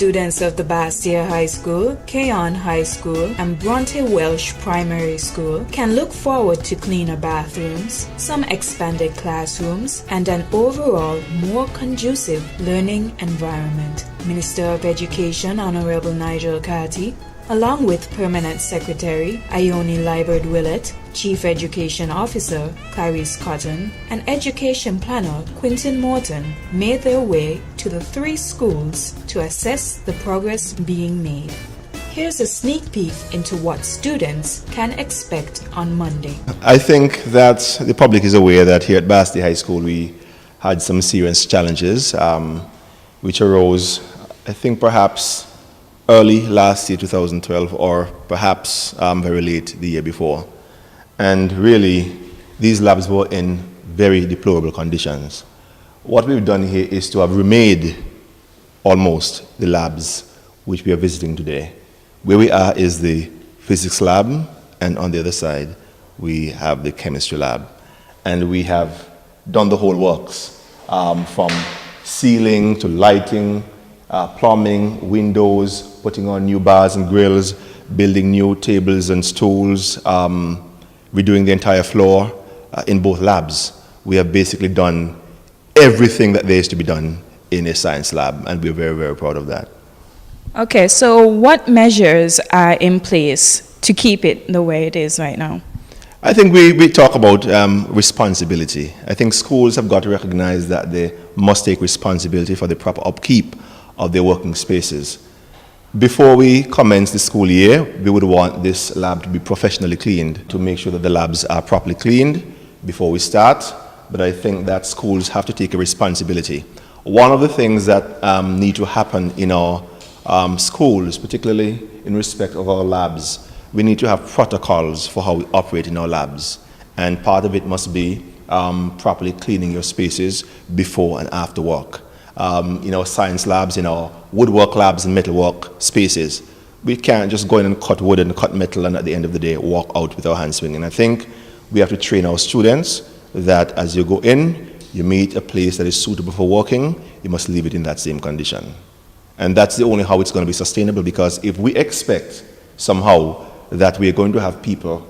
Students of the Bastia High School, Keon High School, and Bronte Welsh Primary School can look forward to cleaner bathrooms, some expanded classrooms, and an overall more conducive learning environment. Minister of Education Honorable Nigel Carty, along with Permanent Secretary Ione Liburd-Willett, Chief Education Officer Clarice Cotton, and Education Planner Quinton Morton made their way to the 3 schools to assess the progress being made. Here's a sneak peek into what students can expect on Monday. I think that the public is aware that here at Bastia High School we had some serious challenges which arose, I think, perhaps early last year, 2012, or perhaps very late the year before. And really, these labs were in very deplorable conditions. What we've done here is to have remade almost the labs which we are visiting today. Where we are is the physics lab, and on the other side, we have the chemistry lab. And we have done the whole works, from ceiling to lighting, plumbing, windows, putting on new bars and grills, building new tables and stools, redoing the entire floor in both labs. We have basically done everything that there is to be done in a science lab, and we're very, very proud of that. Okay, so what measures are in place to keep it the way it is right now? I think we talk about responsibility. I think schools have got to recognize that they must take responsibility for the proper upkeep of their working spaces. Before we commence the school year, we would want this lab to be professionally cleaned to make sure that the labs are properly cleaned before we start. But I think that schools have to take a responsibility. One of the things that need to happen in our schools, particularly in respect of our labs, we need to have protocols for how we operate in our labs. And part of it must be properly cleaning your spaces before and after work. In our science labs, in our woodwork labs and metalwork spaces, we can't just go in and cut wood and cut metal and at the end of the day walk out with our hands swinging. I think we have to train our students that as you go in, you meet a place that is suitable for working, you must leave it in that same condition. And that's the only how it's going to be sustainable, because if we expect somehow that we are going to have people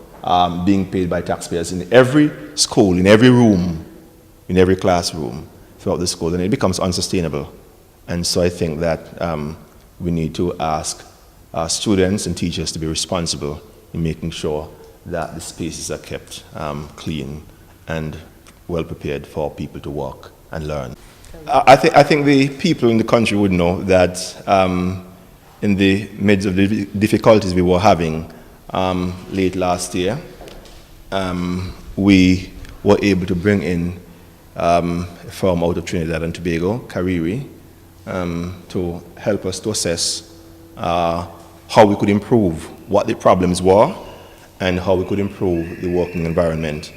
being paid by taxpayers in every school, in every room, in every classroom throughout the school, then it becomes unsustainable. And so I think that we need to ask students and teachers to be responsible in making sure that the spaces are kept clean and well prepared for people to work and learn. I think the people in the country would know that in the midst of the difficulties we were having late last year, we were able to bring in a firm out of Trinidad and Tobago, Kariri, to help us to assess how we could improve, what the problems were, and how we could improve the working environment.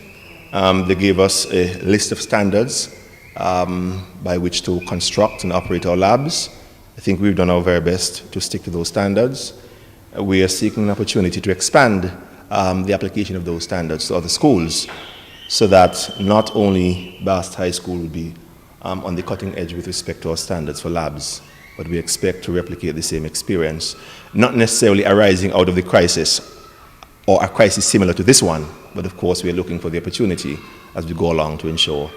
They gave us a list of standards by which to construct and operate our labs. I think we've done our very best to stick to those standards. We are seeking an opportunity to expand the application of those standards to other schools, so that not only Bastia High School will be on the cutting edge with respect to our standards for labs, but we expect to replicate the same experience, not necessarily arising out of the crisis or a crisis similar to this one, but of course we are looking for the opportunity as we go along to ensure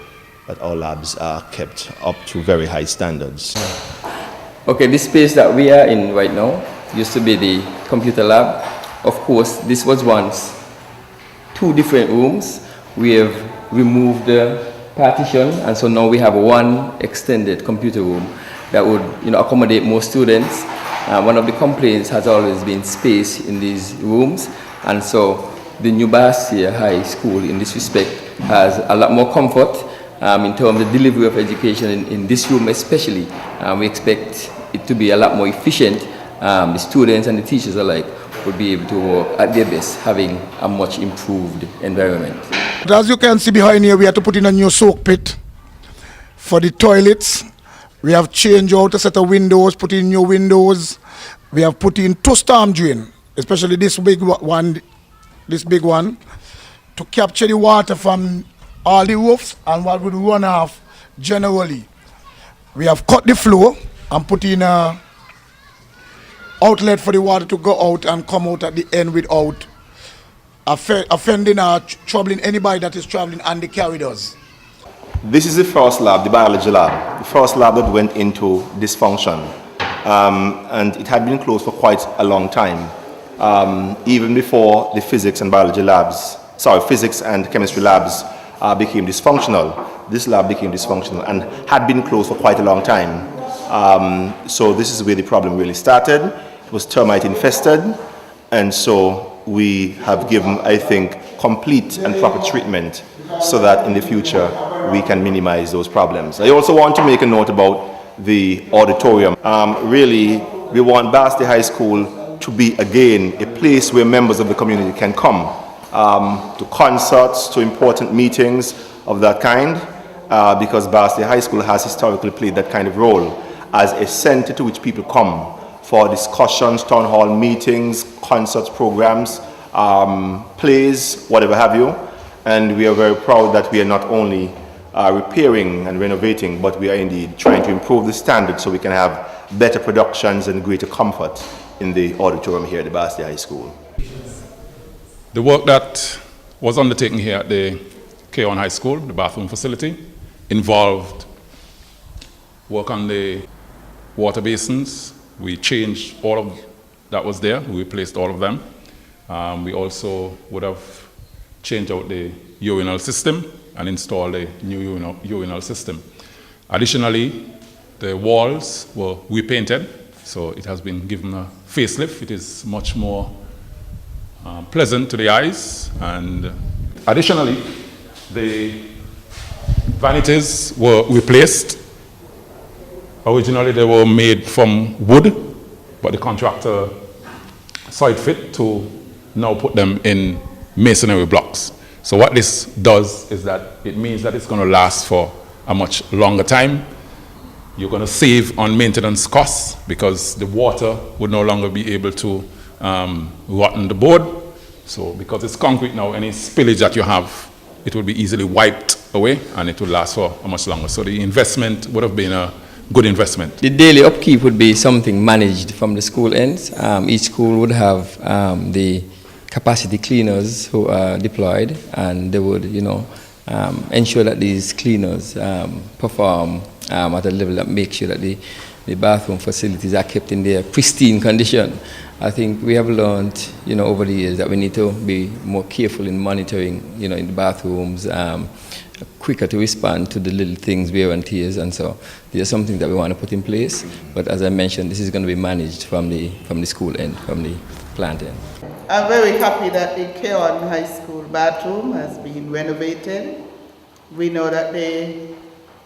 that our labs are kept up to very high standards. Okay, this space that we are in right now used to be the computer lab. Of course, this was once 2 different rooms. We have removed the partition, and so now we have one extended computer room that would, accommodate more students. One of the complaints has always been space in these rooms, and so the new Bastia High School in this respect has a lot more comfort in terms of the delivery of education in this room especially. We expect it to be a lot more efficient. The students and the teachers alike would be able to work at their best, having a much improved environment. As you can see behind here, we have to put in a new soak pit for the toilets. We have changed out a set of windows, put in new windows. We have put in 2 storm drains, especially this big one, to capture the water from all the roofs and what would run off generally. We have cut the floor and put in outlet for the water to go out and come out at the end without offending or troubling anybody that is traveling and the corridors. This is the first lab, the biology lab, the first lab that went into dysfunction. And it had been closed for quite a long time, even before the physics and biology labs, physics and chemistry labs became dysfunctional. This lab became dysfunctional and had been closed for quite a long time. So this is where the problem really started. It was termite infested, and so we have given, I think, complete and proper treatment so that in the future we can minimize those problems. I also want to make a note about the auditorium. Really, we want Basti High School to be again a place where members of the community can come to concerts, to important meetings of that kind, because Basti High School has historically played that kind of role as a center to which people come for discussions, town hall meetings, concerts, programs, plays, whatever have you. And we are very proud that we are not only repairing and renovating, but we are indeed trying to improve the standard so we can have better productions and greater comfort in the auditorium here at the Basti High School. The work that was undertaken here at the Keon High School, the bathroom facility, involved work on the water basins. We changed all of that was there. We replaced all of them. We also would have changed out the urinal system and installed a new urinal system. Additionally, the walls were repainted, so it has been given a facelift. It is much more pleasant to the eyes. And additionally, the vanities were replaced. Originally, they were made from wood, but the contractor saw it fit to now put them in masonry blocks. So what this does is that it means that it's going to last for a much longer time. You're going to save on maintenance costs because the water would no longer be able to rotten the board. So because it's concrete now, any spillage that you have, it will be easily wiped away and it will last for a much longer. So the investment would have been a good investment. The daily upkeep would be something managed from the school ends. Each school would have the capacity cleaners who are deployed, and they would, ensure that these cleaners perform at a level that makes sure that the bathroom facilities are kept in their pristine condition. I think we have learned, over the years that we need to be more careful in monitoring, in the bathrooms, quicker to respond to the little things, wear and tears, and so these are something that we want to put in place. But as I mentioned, this is going to be managed from the school end, from the plant end. I'm very happy that the Keon High School bathroom has been renovated. We know that they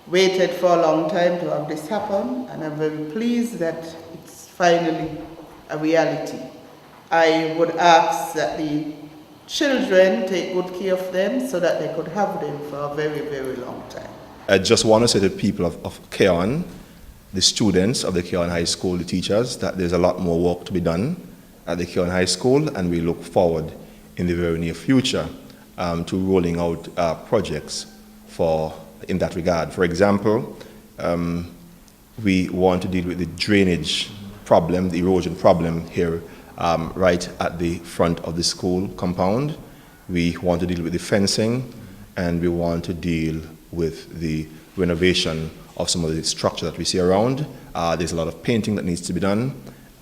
waited for a long time to have this happen, and I'm very pleased that it's finally a reality. I would ask that the children take good care of them so that they could have them for a very, very long time. I just want to say to the people of Keon, the students of the Keon High School, the teachers, that there's a lot more work to be done at the Keon High School, and we look forward in the very near future to rolling out projects in that regard. For example, we want to deal with the drainage problem, the erosion problem here right at the front of the school compound. We want to deal with the fencing, and we want to deal with the renovation of some of the structure that we see around. There's a lot of painting that needs to be done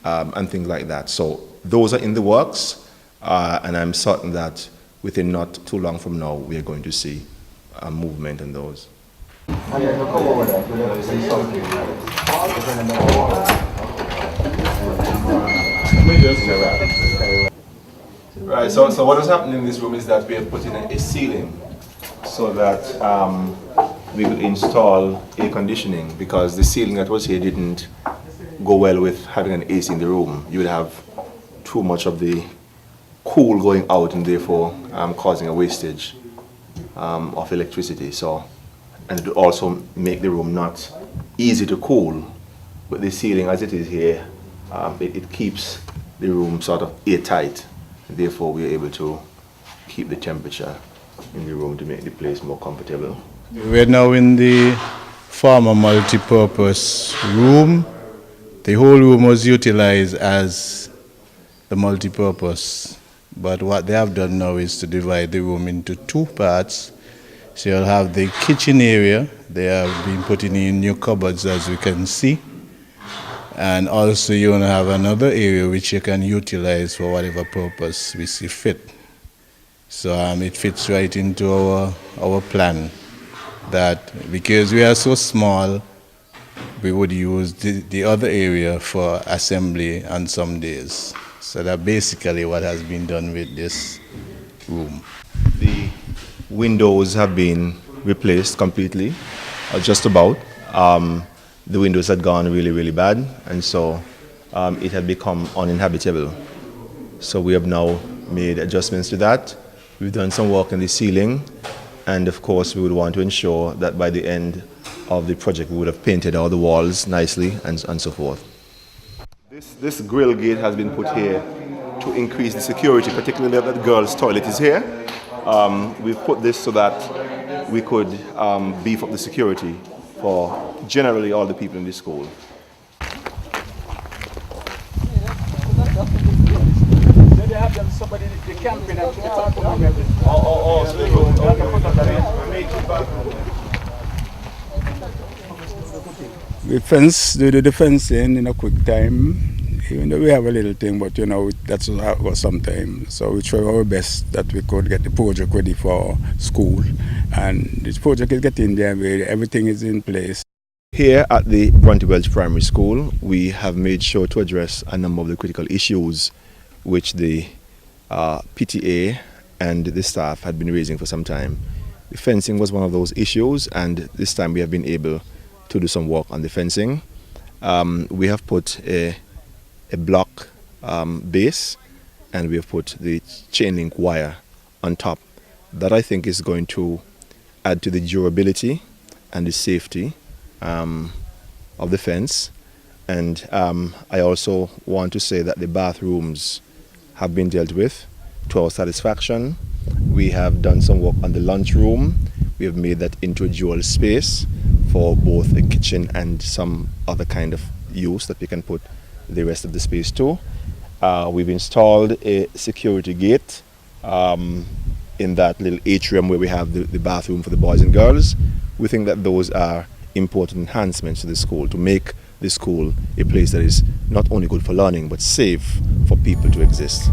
and things like that. So those are in the works, and I'm certain that within not too long from now, we are going to see a movement in those. Right, so what is happening in this room is that we have put in a ceiling so that we could install air conditioning, because the ceiling that was here didn't go well with having an AC in the room. You would have too much of the cool going out and therefore causing a wastage of electricity. So, and it would also make the room not easy to cool. With the ceiling as it is here, it keeps the room sort of airtight. Therefore, we are able to keep the temperature in the room to make the place more comfortable. We're now in the former multi-purpose room The whole room was utilized as the multi-purpose, but what they have done now is to divide the room into two parts. So you'll have the kitchen area. They have been putting in new cupboards, as we can see. And also you want to have another area which you can utilize for whatever purpose we see fit. So it fits right into our plan that because we are so small, we would use the other area for assembly on some days. So that's basically what has been done with this room. The windows have been replaced completely, or just about. The windows had gone really, really bad, and so it had become uninhabitable. So we have now made adjustments to that. We've done some work in the ceiling, and of course we would want to ensure that by the end of the project we would have painted all the walls nicely and so forth. This grill gate has been put here to increase the security, particularly that the girls' toilet is here. We've put this so that we could beef up the security for generally all the people in the school. We do the fencing in a quick time. Even though we have a little thing, but that's what sometimes. So we try our best that we could get the project ready for school. And this project is getting there, everything is in place. Here at the Bronte Welch Primary School, we have made sure to address a number of the critical issues which the PTA and the staff had been raising for some time. The fencing was one of those issues, and this time we have been able to do some work on the fencing. We have put a block base, and we have put the chain link wire on top. That I think is going to add to the durability and the safety of the fence. And I also want to say that the bathrooms have been dealt with to our satisfaction. We have done some work on the lunchroom. We have made that into a dual space for both a kitchen and some other kind of use that we can put the rest of the space to. We've installed a security gate in that little atrium where we have the bathroom for the boys and girls. We think that those are important enhancements to the school to make the school a place that is not only good for learning but safe for people to exist.